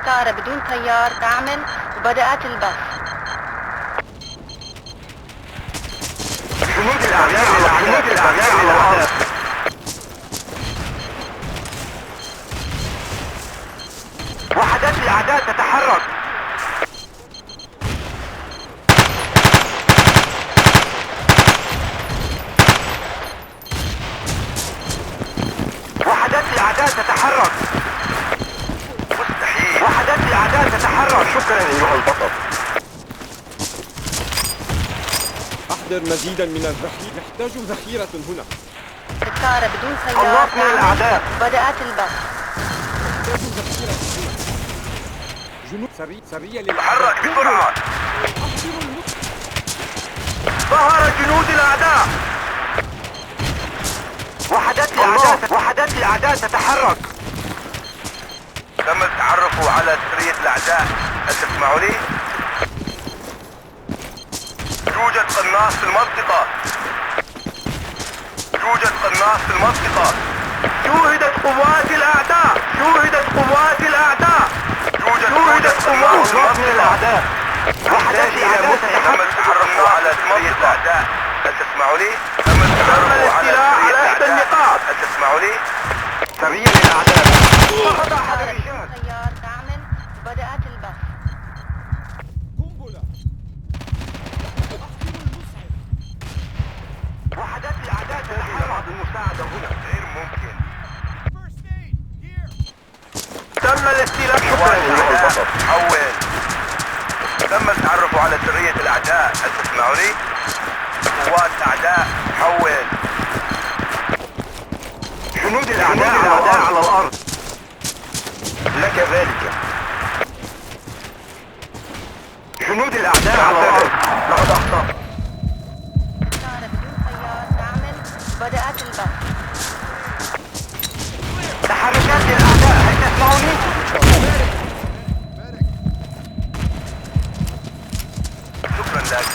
الطائرة بدون طيار تعمل وبدأت البث. جنود الأعداء على الأرض. وحدات الأعداء تتحرك. وحدات الأعداء تتحرك. مستحيل. وحدات الأعداء تتحرك. شكرا أيها البطل. أحضر مزيدا من الذخيرة. نحتاج ذخيرة هنا. الطائرة بدون طيار تعمل وبدأت البث. نحتاج ذخيرة هنا. جنود سرية تحرك بسرعة. ظهر جنود الأعداء. وحدات الأعداء تتحرك. تم التعرف على سرية الأعداء. هل تسمعني؟ يوجد قناص في المنطقة. شوهدت قوات الأعداء. يوجد قناص في المنطقة. وحدات الأعداء تم التعرف على سرية الأعداء. هل تسمعني؟ تم التعرف على سرية الأعداء. هل تسمعني؟ سرية للأعداء. فقد أحد الرجال. طيار تعمل وبدأت البث. قنبلة. وحدات الأعداء تتحرك بالمساعدة هنا. غير ممكن. تم الاستيلاء. شكرا أيها البطل. حول. تم التعرف على سرية الأعداء. هل تسمعني؟ قوات الأعداء. حول. جنود الأعداء على الأرض. لك ذلك. جنود الأعداء على الأرض. لقد أخطأت. الطائرة بدون طيار تعمل وبدأت البث. تحركات الأعداء. هل تسمعني؟ شكرا لك.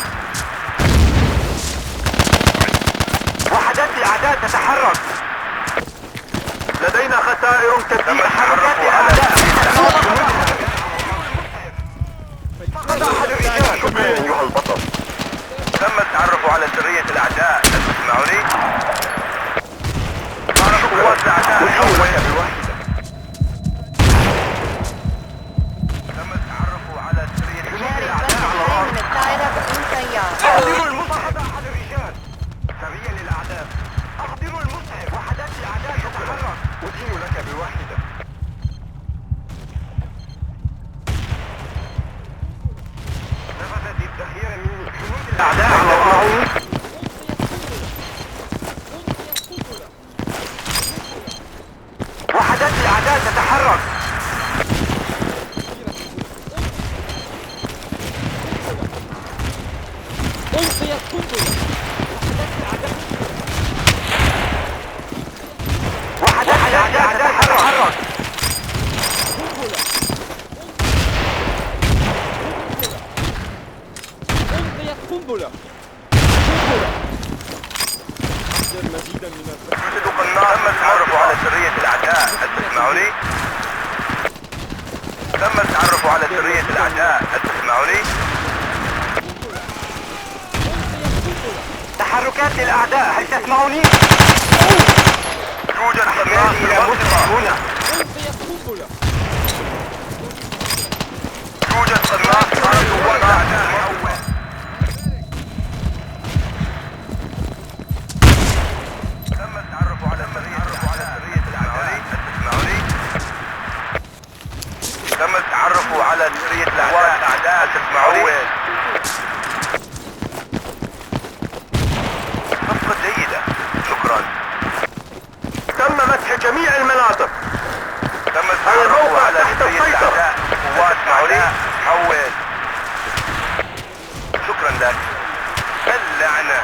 وحدات الأعداء تتحرك. لدينا خسائر كثيرة. تحركات الأعداء. فقد أحد الرجال. شكرا أيها البطل. تم التعرف على سرية الأعداء. هل تسمعني؟ قوات الأعداء. تم التعرف على سرية الأعداء على الأرض. من الطائرة بدون طيار. أحضروا المسعف. أحد الرجال. سرية للأعداء. أحضروا المسعف. وحدات الأعداء تتحرك. أدين لك بواحدة. نفذت الذخيرة مني. جنود الأعداء على الأرض. وحدات الأعداء تتحرك. ألقيت قنبلة. وحدات الأعداء تتحرك. ألقيت قنبلة. أحضر مزيدا من الذخيرة. يوجد قناص. تم التعرف على سرية الأعداء. هل تسمعني؟ تم التعرف على سرية الأعداء. هل تسمعني؟ تحركات الأعداء. هل تسمعني؟ يوجد قناص في المنطقة هنا. ألقيت قنبلة. يوجد قناص على قوات الأعداء. تم التعرف على سرية الأعداء. هل تسمعني؟ تم التعرف على سرية الأعداء. هل تسمعني؟ صفقة جيدة. شكرا. تم مسح جميع المناطق. تم التعرف على سرية الأعداء. قوات الأعداء. حول. شكرا لك. اللعنة.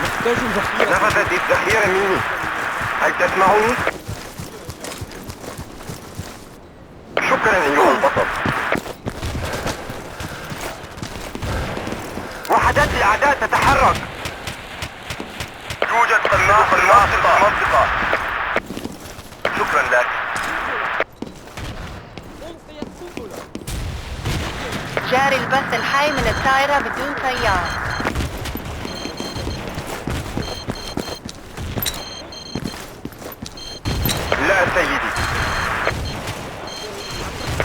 نحتاج ذخيرة. نفذت الذخيرة مني. هل تسمعني؟ شكرا أيها البطل. وحدات الأعداء تتحرك. يوجد قناص في المنطقة. شكرا لك. جاري البث الحي من الطائرة بدون طيار. لا سيدي.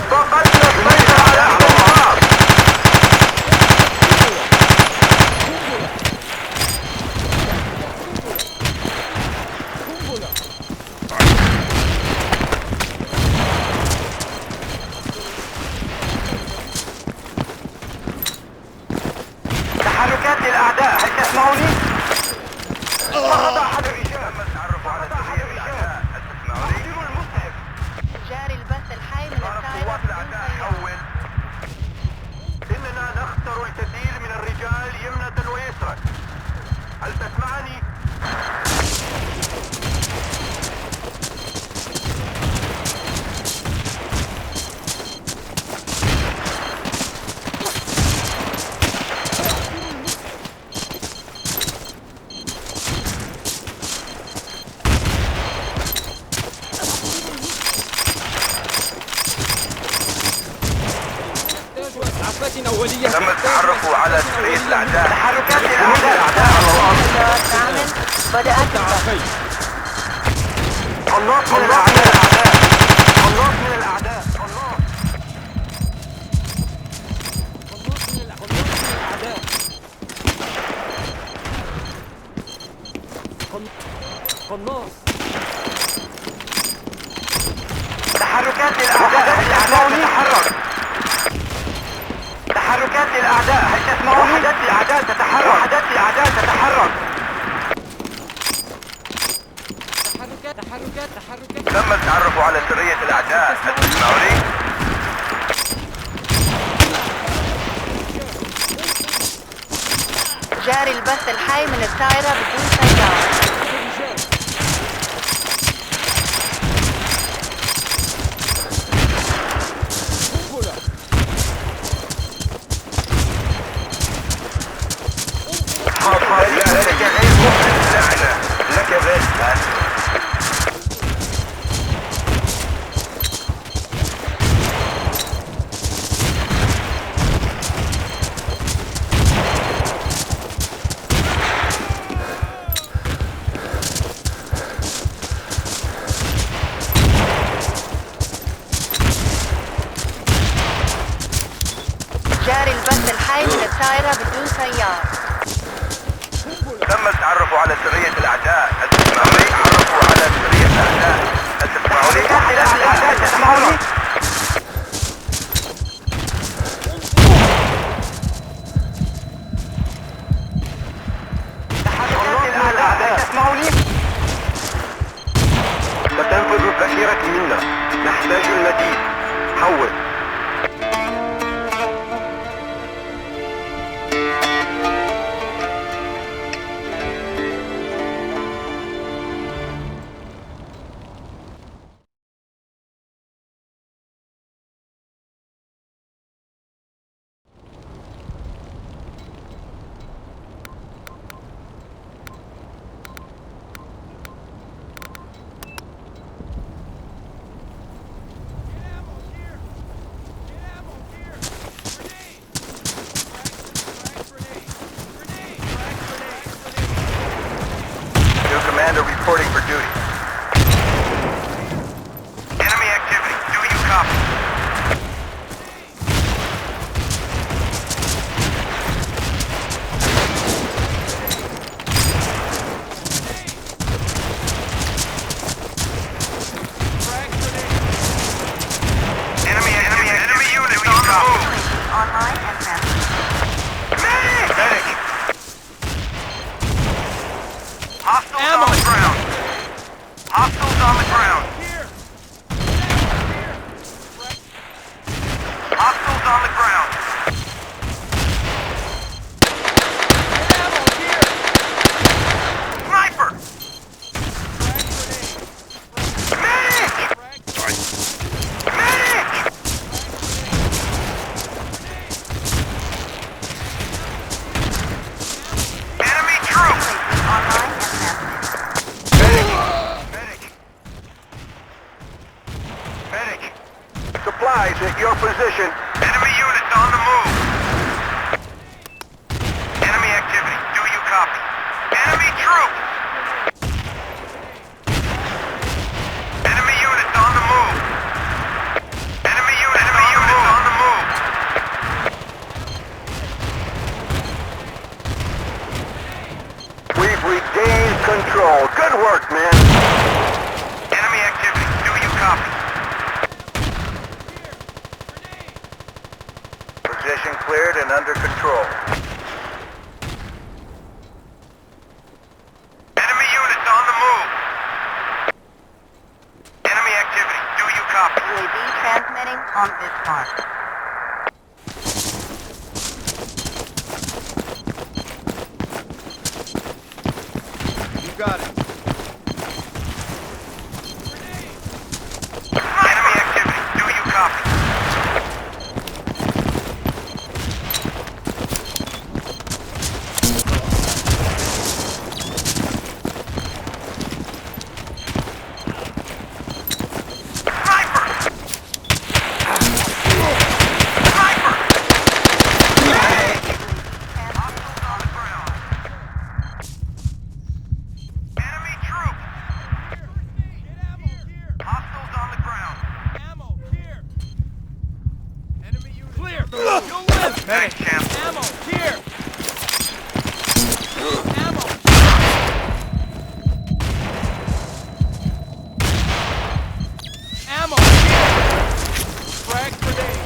فقدنا السيطرة على الأرض. تحركات للأعداء، هل تسمعوني؟ فقط أحد الرجال. تم التعرف على سرية الأعداء، هل تسمعوني؟ جاري البث الحي من الطائرة قوات بدون الأعداء طيار. حول. إننا نخسر الكثير من الرجال يمنة ويسرا. هل تسمعني؟ إسعافات أولية. تم التعرف على سرية الأعداء. تحركات الأعداء طيار كامل بدأت البث. خلاص من الأعداء. خلاص من الأعداء. قناص. تحركات للأعداء، هل تتحرك؟ تحركات للأعداء، هل تسمعون؟ وحدات الأعداء تتحرك. وحدات الأعداء تتحرك. تحركات. تم التعرف على سرية الأعداء، هل تسمعوني؟ جاري البث الحي من الطائرة بدون طيار. لك غير مخلص لعنة. لك بس. جاري البث الحي من الطائرة بدون طيار. تم التعرف على سرية الأعداء، هل تسمعوني؟ تعرفوا على سرية الأعداء، هل تسمعوني؟ وحدات الأعداء تسمعوني؟ تحركات الأعداء، هل تسمعوني؟ ستنفذ الذخيرة منا، نحتاج المزيد. حول. Commander reporting for duty. Enemy activity. Do you copy? Enemy unit on the move. Online and transferred. Medic! Hostiles on the ground. Hostiles on the ground. Hostiles on the ground. Sniper! Medic! Medic! control. Good work, man. Enemy activity. Do you copy? Position cleared and under control. Enemy units on the move. Enemy activity. Do you copy? UAV transmitting on Bismarck. You got it. Enemy activity. Do you copy? Sniper! Sniper! Hostiles on the ground. Enemy troops! Hostiles on the ground. Clear! You'll live! Thanks, champ. Ammo! Here! Ammo! Ammo! Here! Frag grenade!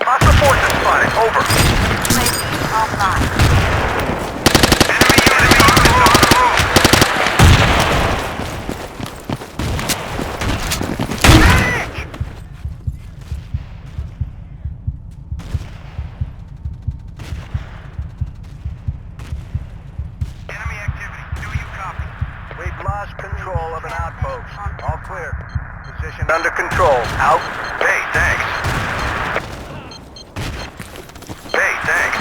Hostile forces spotted. Over. UAV offline. Enemy units on the move. Medic! Enemy activity. Do you copy? We've lost control of an outpost. All clear. Position under control. Out. Hey, thanks. Hey, thanks.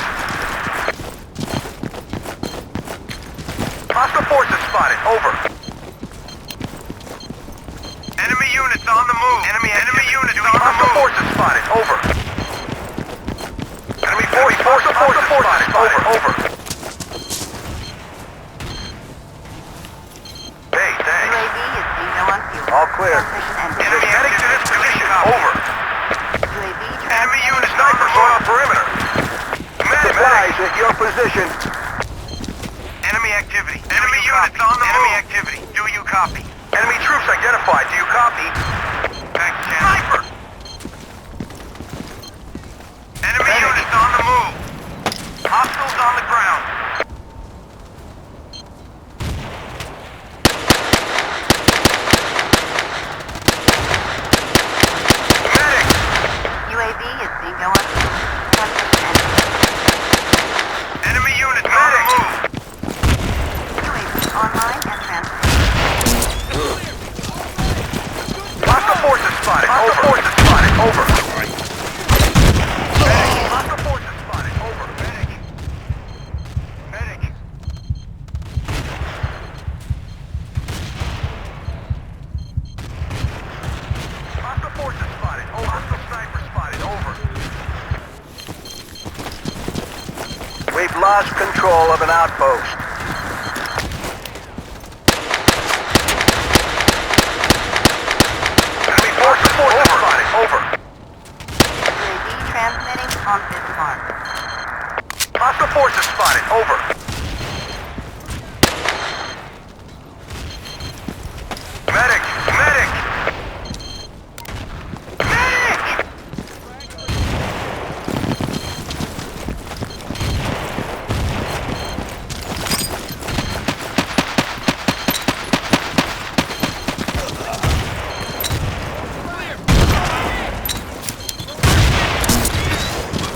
Hostile forces spotted. Over. Enemy units on the move. Enemy units on the move. Hostile forces spotted. Over. Enemy forces spotted. Over. Hey, thanks. UAV is being low on fuel. All clear. Transmission ended. Enemy heading to this position. Over. UAV Enemy transmitting unit snipers on our perimeter. Supplies at your position. Enemy activity. Enemy units on the move. Enemy activity. Do you copy? Enemy troops identified. Do you copy? Thanks, Sniper! Enemy units on the move. Hostiles on the ground. Medic! UAV is being low on fuel. Transmission ended. Enemy units on the move. UAV online and transmitting. Hostile forces spotted. Hostile forces spotted. Over. Medic. Hostile forces spotted. Over. Medic. Medic. Hostile forces spotted. Over. Hostile sniper spotted. Over. We've lost control of an outpost. Enemy forces spotted. Over. UAV transmitting on Bismarck. Hostile forces spotted. Over. Medic! Medic! Medic!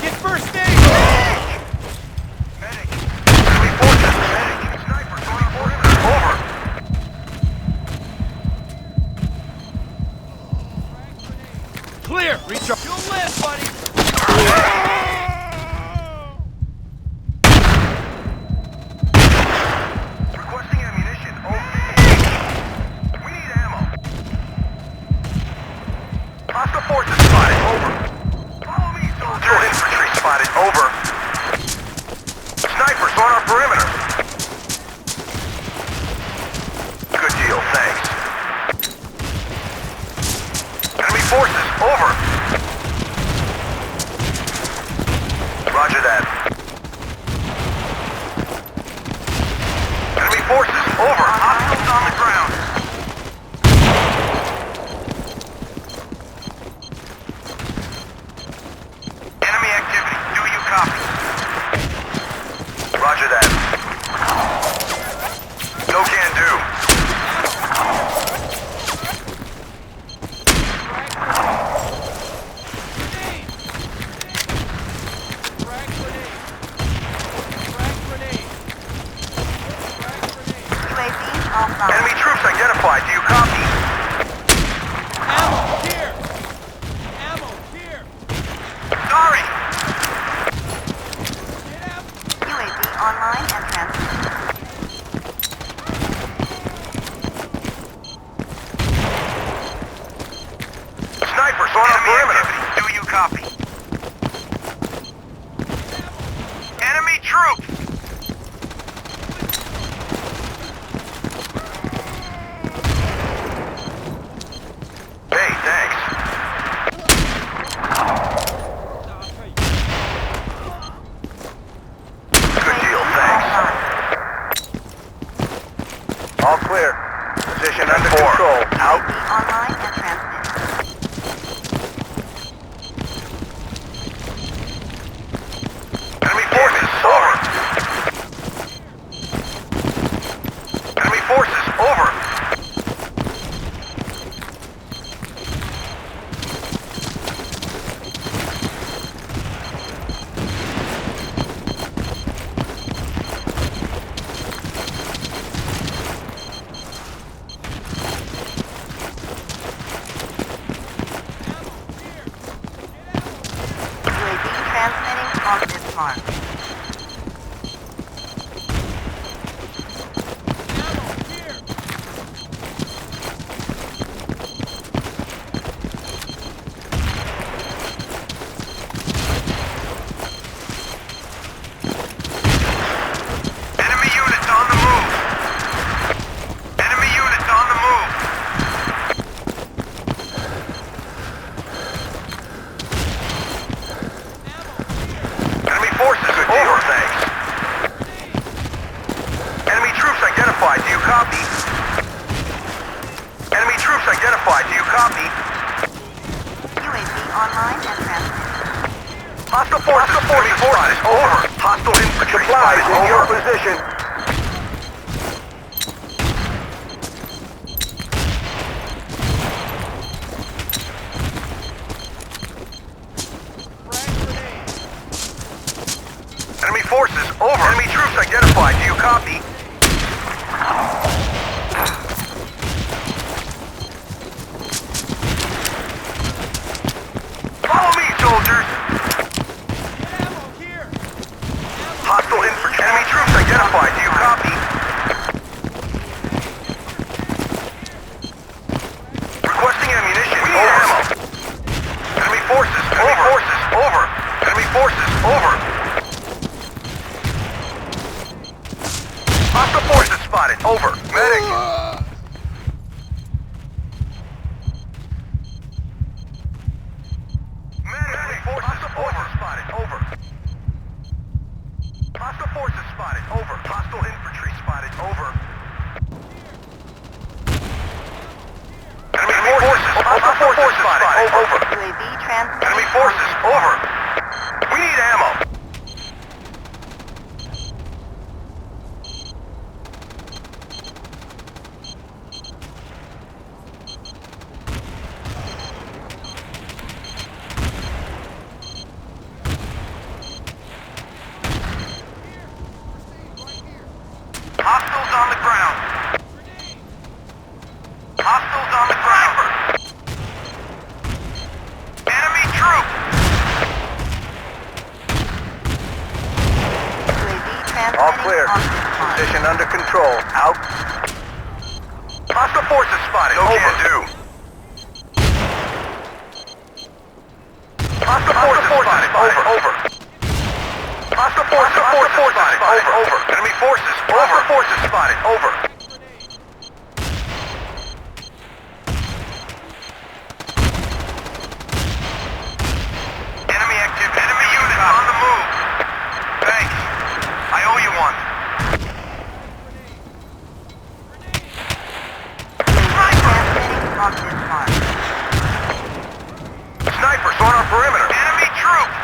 Get first aid! Medic! Enemy forces! Medic! Snipers on our perimeter! Over! Clear! Reach up! You'll live, buddy! Requesting ammunition. Over. We need ammo. Hostile forces spotted. Over. Follow me, soldier. Infantry spotted. Over. Snipers on our perimeter. Good deal, thanks. Enemy forces. Over. Roger that. Enemy forces. troops! Hey, thanks. Good deal, thanks. All clear. Position under control. Out. Online and transmitting. Enemy forces over. Enemy forces over. UAV transmitting on this mark. Enemy units on the move. Enemy units on the move. Enemy forces over, thanks. Enemy troops identified. Do you copy? Enemy troops identified. Do you copy? UAV online and transmitting. Hostile forces. Enemy forces over. Hostile infantry supplies in your position. Enemy forces over. Enemy troops identified. Do you copy? Follow me, soldiers. Hostile infantry. Enemy troops identified. Do you copy? Requesting ammunition. We need ammo. Enemy forces. Enemy forces over. Enemy forces over. Hostile forces spotted. Over. Medic. Medic. Hostile forces spotted. Over. Hostile forces spotted. Over. Hostile infantry spotted. Over. Enemy forces. Hostile forces spotted. Over. UAV transmitting. Enemy forces. Over. We need ammo. Hostiles on the ground. Hostiles on the ground. Enemy troops. UAV transmitting All clear. on this mark. Position under control. Out. Hostile forces spotted. No can do. Hostile forces spotted. Over. Hostile forces spotted. Over. Enemy forces. Hostile forces spotted. Over. Enemy active. Enemy unit on the move. Thanks. I owe you one. Transmitting on this mark. Snipers on our perimeter. Enemy troops.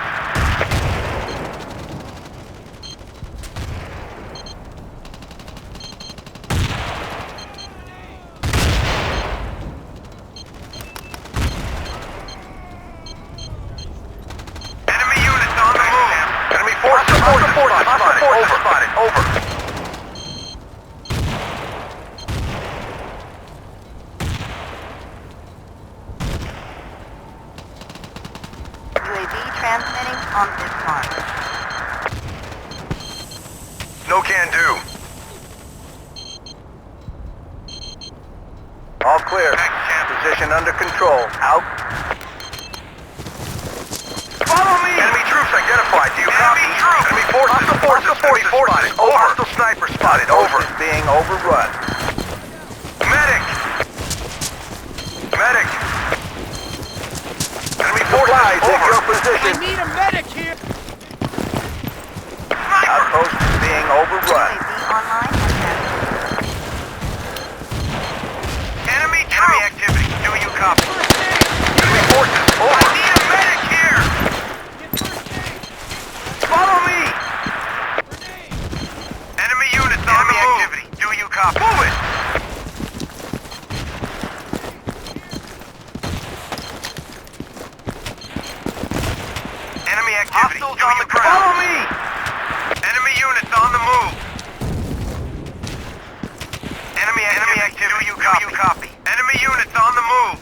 Enemy units on the move. Enemy forces spotted. Over. UAV transmitting on this mark. No can do. All clear. Position under control. Out. Follow me! Enemy troops identified. Do you copy? Enemy forces. Hostile spotted. Over. Hostile sniper spotted. Over. Is being overrun. Medic! Medic! Enemy forces at your position. I need a medic here! Outpost is being overrun. UAV online and transmitting. Enemy activity. Do you copy? Enemy forces. Over. I need a medic here. Follow me. Enemy units on the move. Activity. Do you copy? Move it. Enemy activity. Hostiles on the ground. Follow me. Enemy units on the move. Enemy activity. Do you copy? Enemy units on the move.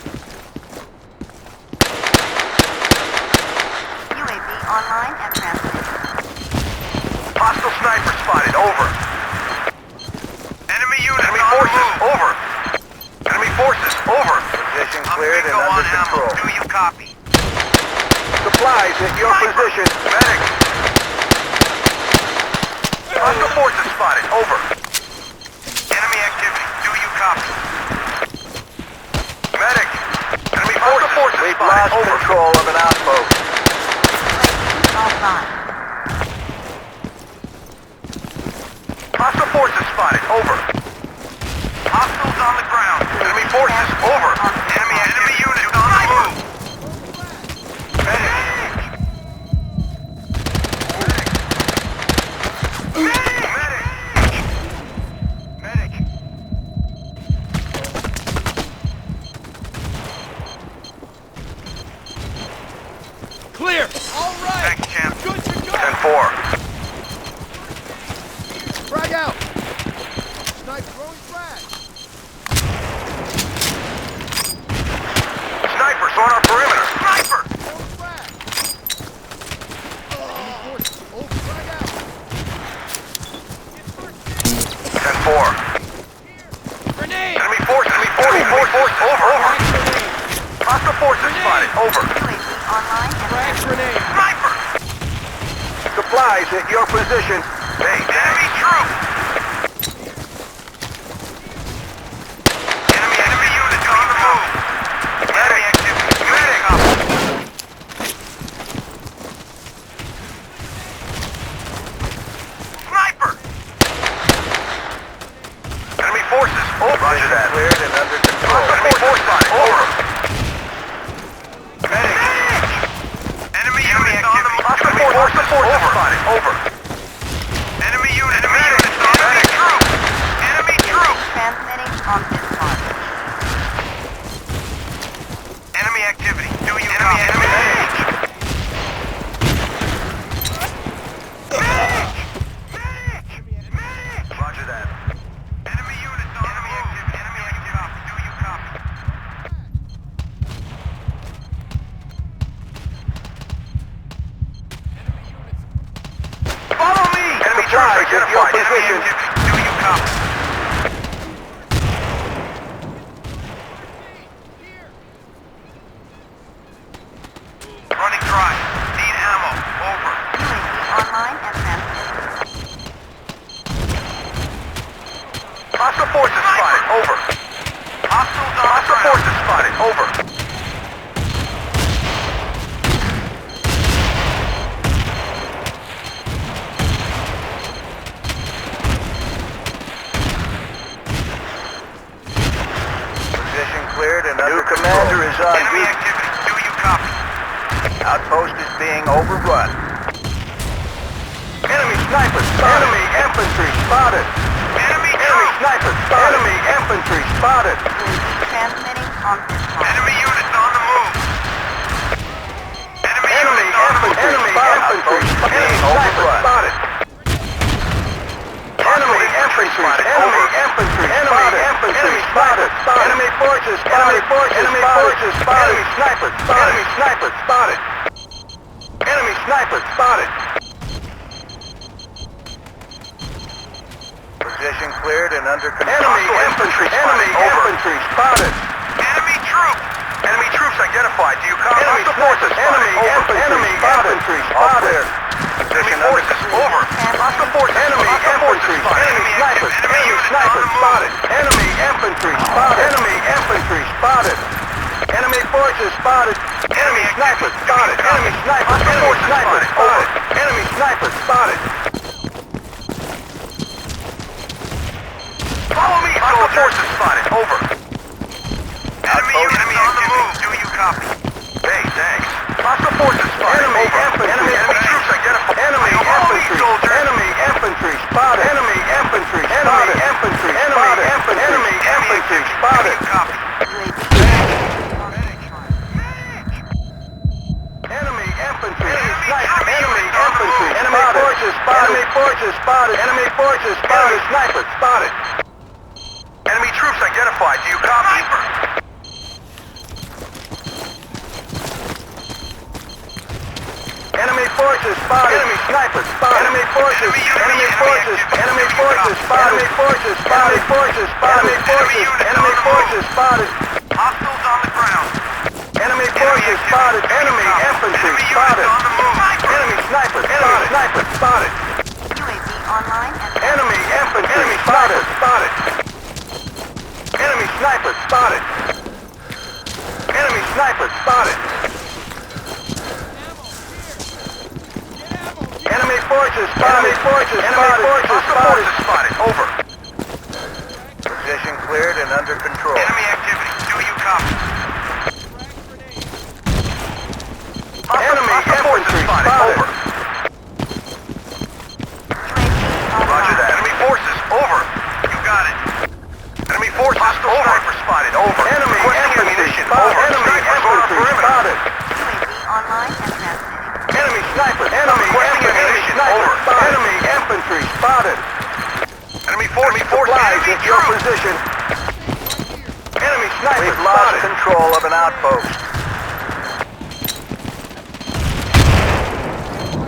UAV online and transmitting. Hostile sniper spotted. Over. Enemy units on the move. Over. Enemy forces. Over. Position cleared and under control. Do you copy? Supplies at your position. Medic. Hostile forces spotted. Over. Enemy activity. Do you copy? Medic. Enemy forces. We've lost control of an outpost. UAV offline. Hostile forces spotted. Over. Hostiles on the ground. Enemy forces. Over. Enemy units on the move. Medic. Medic. Clear! All right! Thanks, champ. Good to go! 10-4. Frag out! Snipe throwing frag! Snipers on our perimeter. Sniper! Throwing frag! Enemy forces, hold frag out! 10-4. Grenade! Enemy forces. Enemy forces. Over. Hostile forces spotted. Over. UAV online and Frag transmitting. grenade! Sniper! Supplies at your position. Hey, enemy troop! Enemy units on the move. Enemy activity. Medic! Sniper! Enemy forces. Over. Roger that. Cleared and under control. Enemy force spotted. Over. Medic! Enemy units on the move. Hostile forces spotted. Over. Enemy units. Enemy troop. Enemy troop. Transmitting on dispatch. Enemy activity. Do you copy? Enemy medic. Medic. Roger that. Enemy units on the move. Enemy activity. Do you copy? Follow me! Enemy troops identified. Enemy activity. Do you copy? Running dry. Need ammo. Over. UAV online and transmitting. Hostile forces spotted. Over. Hostile forces spotted. Over. Position cleared and under control. New commander is on duty. Enemy activity. Do you copy? Outpost is being overrun. Enemy snipers spotted. Enemy infantry spotted. Enemy snipers spotted. Enemy infantry spotted. Transmitting on dispatch. Enemy units on the move. Enemy infantry spotted. Enemy snipers spotted. Enemy infantry spotted. Enemy infantry spotted. Enemy forces spotted. Enemy forces spotted. Enemy snipers spotted. Enemy snipers spotted. Enemy snipers spotted. Position cleared and under control. Enemy infantry spotted. Enemy troops identified. Do you copy? Enemy forces. Enemy infantry spotted. Position under control. Over. Hostile forces. Enemy spotted. Enemy infantry spotted. Enemy forces spotted. Enemy sniper spotted. Enemy sniper. Enemy sniper spotted. Enemy sniper spotted. Follow me, soldier. Forces spotted. Over. Enemy units on the move. Do you copy? Hey, thanks. Hostile forces spotted. Enemy infantry. Enemy troops identified. Enemy infantry. Soldier. Enemy infantry spotted. Enemy infantry spotted. Infantry spotted. Enemy infantry spotted. Copy. Enemy infantry. Sniper. Enemy infantry. Enemy forces spotted. Enemy forces spotted. Enemy forces spotted. Sniper spotted. Enemy troops identified. Do you copy? Enemy forces spotted. Enemy sniper spotted. Enemy forces. Enemy forces. Enemy forces spotted. Enemy forces spotted. Enemy forces spotted. Enemy forces. Enemy forces spotted. Hostiles on the ground. Enemy forces spotted. Enemy infantry spotted. Enemy sniper spotted. Sniper spotted. UAV online and Enemy infantry spotted. Spotted. Enemy sniper spotted. Enemy sniper spotted. Enemy forces spotted. Enemy forces spotted. Over. Position cleared and under control. Enemy activity. Do you copy? Enemy infantry spotted. Over. Roger that. Enemy forces. Over. You got it. Enemy forces. Hostile sniper spotted. Over. Enemy infantry spotted. Enemy infantry spotted. UAV online and transmitting. Enemy sniper. Enemy infantry sniper spotted. Enemy infantry spotted. Enemy forces supplies at your position. Enemy sniper. We've lost control of an outpost.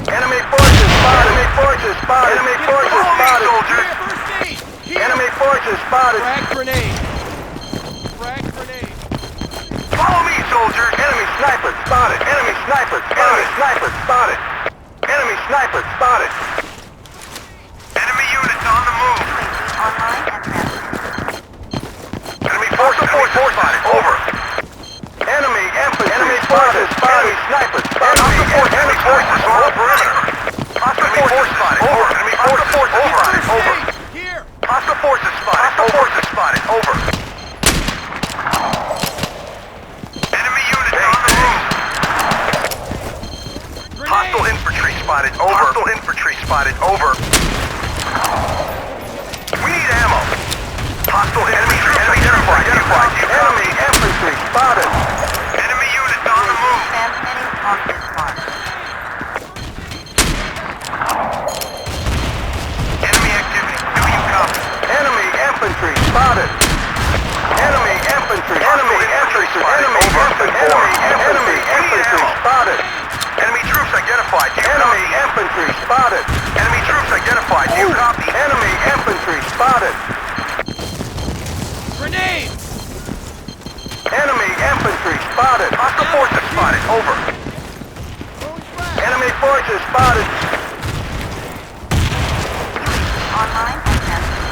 Enemy forces spotted. Enemy forces spotted. Enemy forces spotted. Soldiers. Enemy forces spotted. Frag grenade. Frag grenade. Follow me, soldiers. Enemy sniper spotted. Enemy sniper spotted. Sniper spotted. Enemy sniper spotted. Enemy units on the move. UAV online and transmitting. Enemy forces spotted. Over. Enemy infantry. Enemy forces spotted. Sniper spotted. Enemy forces on the perimeter. Hostile forces spotted. Over. Enemy forces spotted. Over. Here. Hostile forces spotted. Hostile forces spotted. Over. Enemy units on the move. Hostile infantry spotted. Over. Hostile infantry spotted. Over. We need ammo. Hostile enemy troops identified. Enemy infantry spotted. Enemy units on the move. Transmitting on this mark. Enemy activity. Do you copy? Enemy infantry spotted. Enemy infantry. Enemy infantry. Enemy infantry. Enemy infantry spotted. Enemy troops identified. Enemy infantry spotted. Enemy troops identified. Do you copy? Enemy infantry spotted. Grenade. Enemy infantry spotted. Hostile forces spotted. Over. Enemy forces spotted. UAV online and transmitting.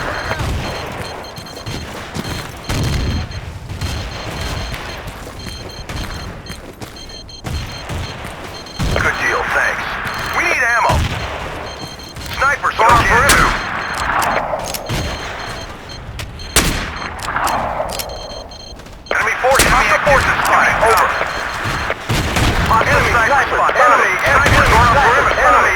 Good deal, thanks. We need ammo. Snipers on the perimeter. Enemy forces. Hostile forces spotted. Over. Enemy sniper spotted. Enemy infantry on the perimeter. Enemy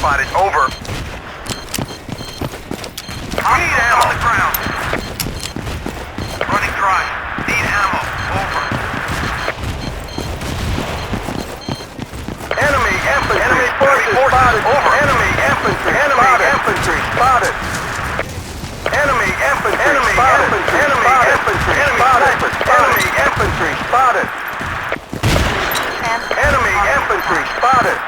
spotted. Over. Need ammo. On the ground. Running dry. Need ammo. Over. Enemy infantry. Enemy forces spotted. Over. Enemy infantry. Enemy infantry spotted. Enemy infantry. Enemy infantry. Enemy infantry. Enemy infantry spotted. Enemy infantry spotted.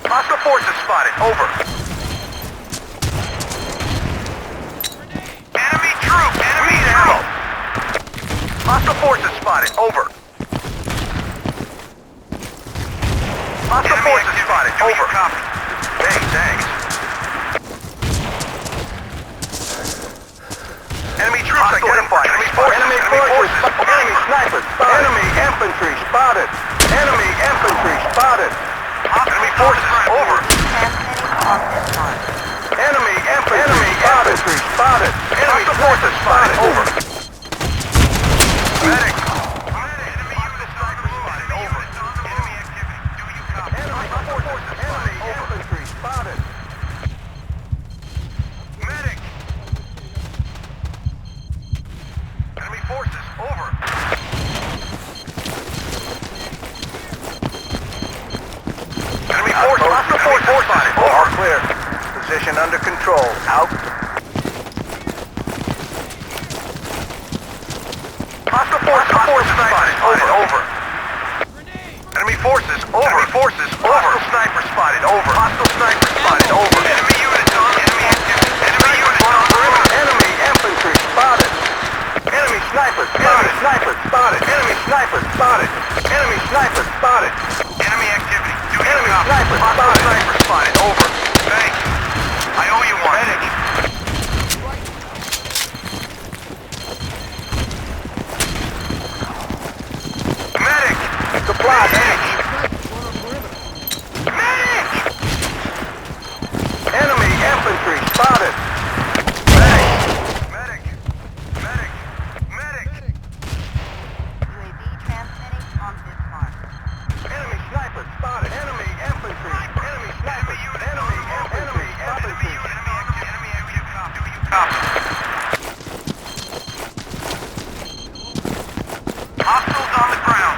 Hostile forces spotted. Over. Enemy troop. Enemy ammo. Hostile forces spotted. Over. Hostile forces spotted. Over. Copy. Hey, thanks. Enemy troops identified. Enemy forces. Enemy snipers spotted. Enemy infantry spotted. Enemy infantry spotted. Enemy forces over. Enemy infantry spotted. Enemy forces spotted. Over. Medic. Enemy units spotted. Over. Enemy activity. Do you copy? Enemy forces. Enemy infantry spotted. Medic. Enemy forces over. Enemy forces. Hostile forces spotted. All clear. Position under control. Out. Hostile forces spotted. Over. Enemy forces over. Enemy forces over. Hostile sniper spotted. Over. Hostile sniper spotted. Over. Enemy units on. Enemy activity. Enemy units on perimeter. Enemy infantry spotted. Enemy snipers. Enemy snipers spotted. Enemy snipers spotted. Enemy snipers spotted. Enemy activity. Enemy snipers spotted. Sniper spotted. Over. Thanks. I owe you one. Medic. Medic. Supply. Medic. Medic. Enemy infantry spotted. Medic. Medic. Medic. UAV transmitting on this mark. Enemy sniper spotted. Enemy infantry. Enemy sniper. Enemy infantry. Enemy activity. Do you copy? Hostiles on the ground.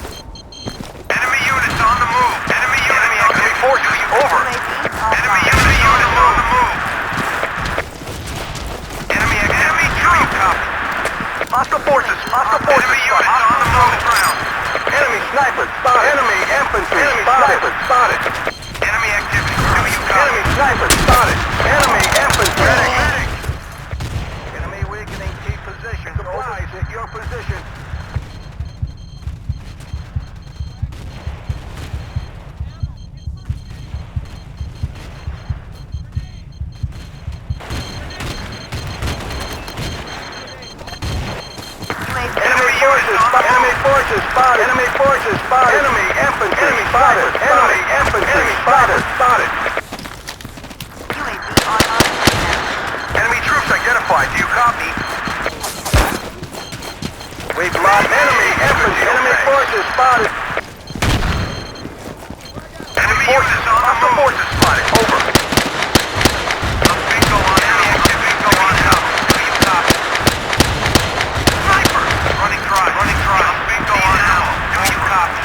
Enemy units on the move. Enemy forces over. Enemy units on the move. Enemy troop. Copy. Hostile forces. Enemy units on the move. Enemy snipers spotted. Enemy infantry spotted. Enemy activity. Do you copy? Enemy snipers spotted. Enemy infantry. Medic. Enemy weakening key position. Supplies at your position. Enemy forces spotted. Enemy forces spotted. Enemy infantry spotted. Enemy infantry spotted. UAV online. Enemy troops identified. Do you copy? We've lost enemy infantry. Enemy forces spotted. Enemy forces on the move. Forces spotted. Over. Bingo on enemy activity. Go on out. Do you copy? Sniper. Running dry. Bingo on out. Do you copy?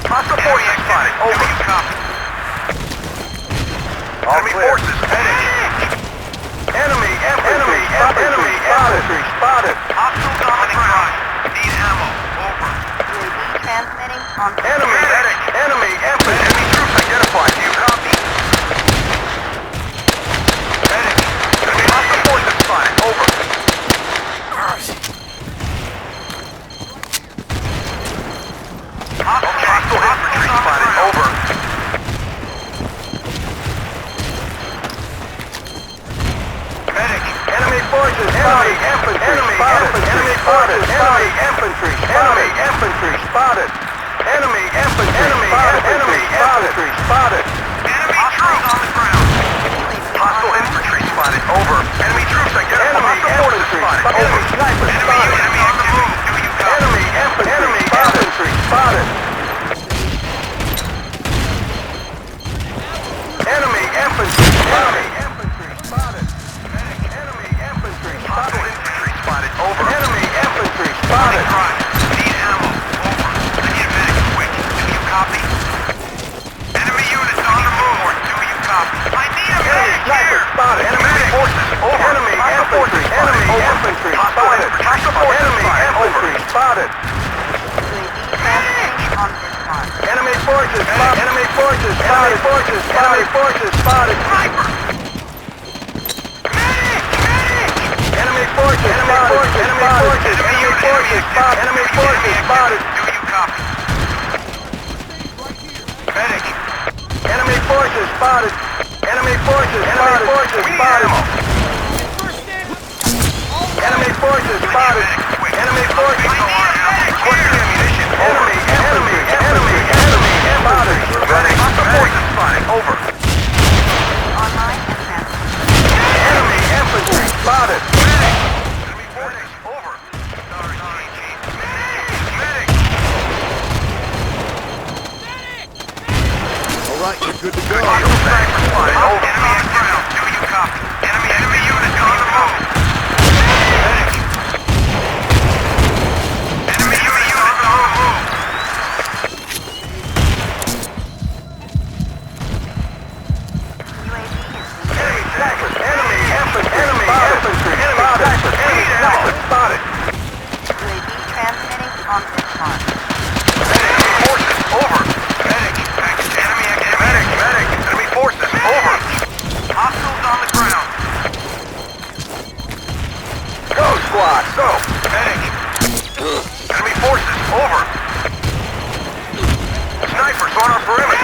Hostile forces spotted. Over. Do you copy? Enemy forces. Enemy infantry spotted. Hostiles on the ground. Need ammo. Over. UAV transmitting on this Enemy medic. Enemy infantry. Enemy troops identified. Do you copy? Medic. Enemy hostile forces spotted. Over. Hostile infantry spotted. Over. Medic. Enemy forces spotted. Enemy forces. Enemy infantry spotted. Enemy infantry spotted. Enemy troops on the ground. Hostile infantry over. Enemy troops identified. Enemy infantry spotted. Enemy sniper spotted. Enemy on the move. Do you copy? Enemy infantry spotted. Enemy infantry spotted. Enemy infantry spotted. Enemy infantry spotted. Infantry spotted. Over. Enemy infantry spotted. Need ammo. Over. I need a medic quick. Do you copy? Enemy units on the move. Do you copy? I need a medic here. Spotted. Enemy forces. Over. Enemy infantry. Enemy infantry spotted. Enemy infantry spotted. Enemy forces spotted. Enemy forces spotted. Enemy forces spotted. Sniper. Enemy forces spotted. Enemy forces. Enemy forces spotted. Enemy forces spotted. Do you copy? Medic. Enemy forces spotted. Enemy forces spotted. Enemy forces spotted. Enemy forces spotted. Enemy forces spotted. Enemy spotted. Ready. Forces spotted. Over. Online and transfer. Enemy infantry spotted. Enemy forces. Over. Sorry, Chief. Medic. All right, you're good to go. Sniper spotted. Over. Enemy on ground. Do you copy? Enemy units on the move. Medic. Enemy units on the move. UAV is Enemy snipers. Enemy infantry. Enemy snipers. Enemy snipers spotted. UAV transmitting on this mark. Enemy forces. Over. Medic. Medic. Enemy forces. Over. Hostiles on the ground. Go, squad. Go. Medic. Enemy forces. Over. Snipers on our perimeter.